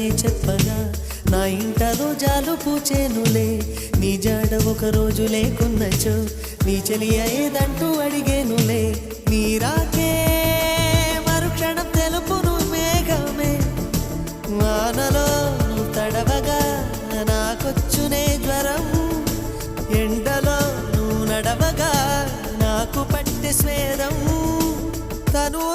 కలనే చెప్పగా నా ఇంట రోజాలు పూచేనులే నీ జాడ ఒక రోజు లేకున్నచో నీ చెలి అయ్యేదంటూ అడిగేనులే నీ రాకే మరుక్షణం తెలుపును మేఘమే వానలో నువ్వు తడవగా నాకొచ్చునే జ్వరం ఎండలో నువ్వు నడవగా నాకు పట్టె స్వేదం తను